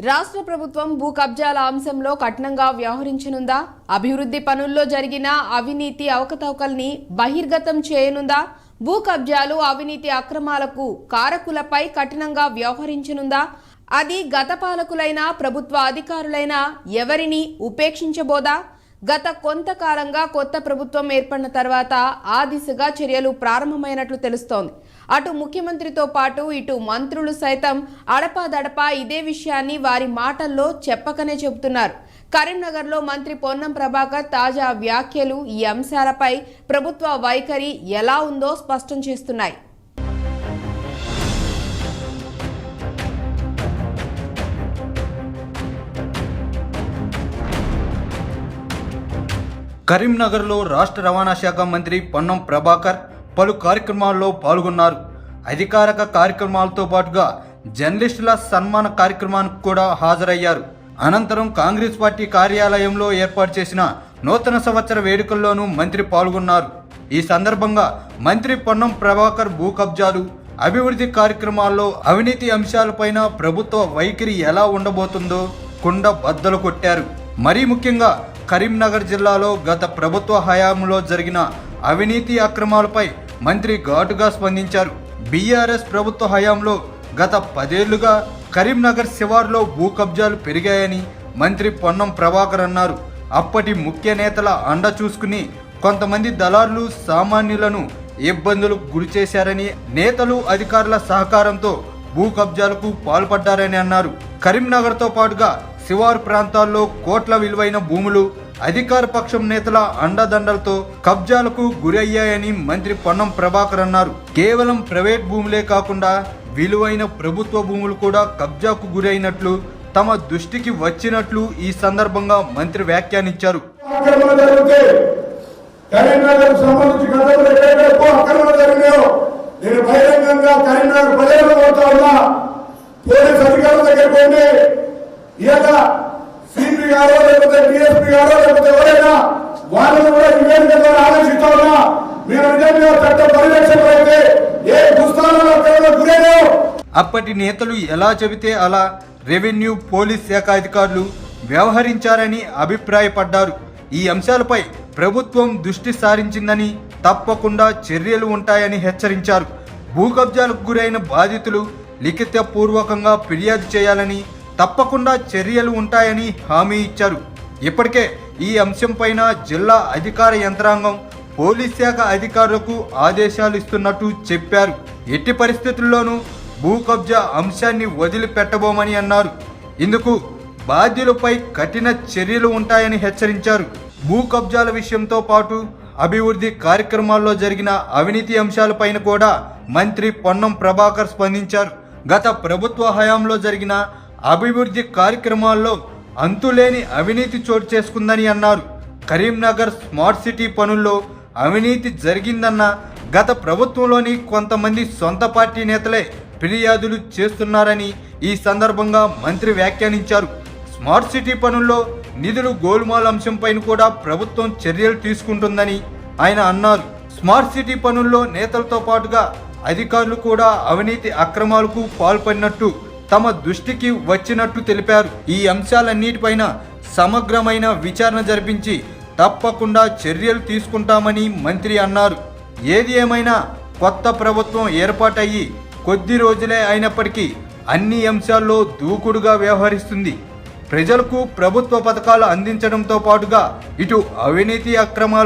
రాష్ట్ర ప్రభుత్వం భూ కబ్జాల అంశంలో కఠినంగా వ్యవహరించనుందా? అభివృద్ధి పనుల్లో జరిగిన అవినీతి అవకతవకల్ని బహిర్గతం చేయనుందా? భూ కబ్జాలు, అవినీతి అక్రమాలకు కారకులపై కఠినంగా వ్యవహరించనుందా? అది గత పాలకులైనా ప్రభుత్వ అధికారులైనా ఎవరిని ఉపేక్షించబోదా? గత కొంతకాలంగా కొత్త ప్రభుత్వం ఏర్పడిన తర్వాత ఆ దిశగా చర్యలు ప్రారంభమైనట్లు తెలుస్తోంది. అటు ముఖ్యమంత్రితో పాటు ఇటు మంత్రులు సైతం అడపాదడపా ఇదే విషయాన్ని వారి మాటల్లో చెప్పకనే చెబుతున్నారు. కరీంనగర్లో మంత్రి పొన్నం ప్రభాకర్ తాజా వ్యాఖ్యలు ఈ అంశాలపై ప్రభుత్వ వైఖరి ఎలా ఉందో స్పష్టం చేస్తున్నాయి. కరీంనగర్లో రాష్ట్ర రవాణా శాఖ మంత్రి పొన్నం ప్రభాకర్ పలు కార్యక్రమాల్లో పాల్గొన్నారు. అధికారిక కార్యక్రమాలతో పాటుగా జర్నలిస్టుల సన్మాన కార్యక్రమానికి కూడా హాజరయ్యారు. అనంతరం కాంగ్రెస్ పార్టీ కార్యాలయంలో ఏర్పాటు చేసిన నూతన సంవత్సర వేడుకల్లోనూ మంత్రి పాల్గొన్నారు. ఈ సందర్భంగా మంత్రి పొన్నం ప్రభాకర్ భూ కబ్జాలు, అభివృద్ధి కార్యక్రమాల్లో అవినీతి అంశాలపైన ప్రభుత్వ వైఖరి ఎలా ఉండబోతుందో కుండ బద్దలు కొట్టారు. మరీ ముఖ్యంగా కరీంనగర్ జిల్లాలో గత ప్రభుత్వ హయాంలో జరిగిన అవినీతి అక్రమాలపై మంత్రి ఘాటుగా స్పందించారు. బీఆర్ఎస్ ప్రభుత్వ హయాంలో గత 10 ఏళ్లుగా కరీంనగర్ శివార్లో భూ కబ్జాలు పెరిగాయని మంత్రి పొన్నం ప్రభాకర్ అన్నారు. అప్పటి ముఖ్య నేతల అండ చూసుకుని కొంతమంది దళారులు సామాన్యులను ఇబ్బందులకు గురిచేశారని, నేతలు అధికారుల సహకారంతో భూ కబ్జాలకు పాల్పడ్డారని అన్నారు. కరీంనగర్తో పాటుగా శివారు ప్రాంతాల్లో కోట్ల విలువైన భూములు అధికార పక్షం నేతల అండదండలతో కబ్జాలకు గురయ్యాయని మంత్రి పొన్నం ప్రభాకర్ అన్నారు. కేవలం ప్రైవేట్ భూములే కాకుండా విలువైన ప్రభుత్వ భూములు కూడా కబ్జాకు గురైనట్లు తమ దృష్టికి వచ్చినట్లు ఈ సందర్భంగా మంత్రి వ్యాఖ్యానించారు. సిపి గారో లేకపోతే డిఎస్పీ గారో లేకపోతే ఎవరైనా వాళ్ళని కూడా నివేదిక ద్వారా ఆలోచిస్తా ఉన్నా. మీరు నిజంగా చట్ట పరిరక్షణ అయితే ఏ దుస్థానాలు గురైనా అప్పటి నేతలు ఎలా చెబితే అలా రెవెన్యూ, పోలీస్ శాఖ అధికారులు వ్యవహరించారని అభిప్రాయపడ్డారు. ఈ అంశాలపై ప్రభుత్వం దృష్టి సారించిందని, తప్పకుండా చర్యలు ఉంటాయని హెచ్చరించారు. భూ కబ్జాలకు గురైన బాధితులు లిఖితపూర్వకంగా ఫిర్యాదు చేయాలని, తప్పకుండా చర్యలు ఉంటాయని హామీ ఇచ్చారు. ఇప్పటికే ఈ అంశంపైన జిల్లా అధికార యంత్రాంగం, పోలీస్ శాఖ అధికారులకు ఆదేశాలు ఇస్తున్నట్టు చెప్పారు. ఎట్టి పరిస్థితుల్లోనూ భూ కబ్జా అంశాన్ని వదిలిపెట్టబోమని అన్నారు. ఇందుకు బాధ్యులపై కఠిన చర్యలు ఉంటాయని హెచ్చరించారు. భూ కబ్జాల విషయంతో పాటు అభివృద్ధి కార్యక్రమాల్లో జరిగిన అవినీతి అంశాలపైన కూడా మంత్రి పొన్నం ప్రభాకర్ స్పందించారు. గత ప్రభుత్వ హయాంలో జరిగిన అభివృద్ధి కార్యక్రమాల్లో అంతులేని అవినీతి చోటు చేసుకుందని అన్నారు. కరీంనగర్ స్మార్ట్ సిటీ పనుల్లో అవినీతి జరిగిందన్న గత ప్రభుత్వంలోని కొంతమంది సొంత పార్టీ నేతలే ఫిర్యాదులు చేస్తున్నారని ఈ సందర్భంగా మంత్రి వ్యాఖ్యానించారు. స్మార్ట్ సిటీ పనుల్లో నిధులు గోల్మాల్ అంశంపైన కూడా ప్రభుత్వం చర్యలు తీసుకుంటుందని ఆయన అన్నారు. స్మార్ట్ సిటీ పనుల్లో నేతలతో పాటుగా అధికారులు కూడా అవినీతి అక్రమాలకు పాల్పడినట్టు తమ దృష్టికి వచ్చినట్టు తెలిపారు. ఈ అంశాలన్నిటిపైన సమగ్రమైన విచారణ జరిపించి తప్పకుండా చర్యలు తీసుకుంటామని మంత్రి అన్నారు. ఏది ఏమైనా కొత్త ప్రభుత్వం ఏర్పాటయ్యి కొద్ది రోజులే అయినప్పటికీ అన్ని అంశాల్లో దూకుడుగా వ్యవహరిస్తుంది. ప్రజలకు ప్రభుత్వ పథకాలు అందించడంతో పాటుగా ఇటు అవినీతి అక్రమాలు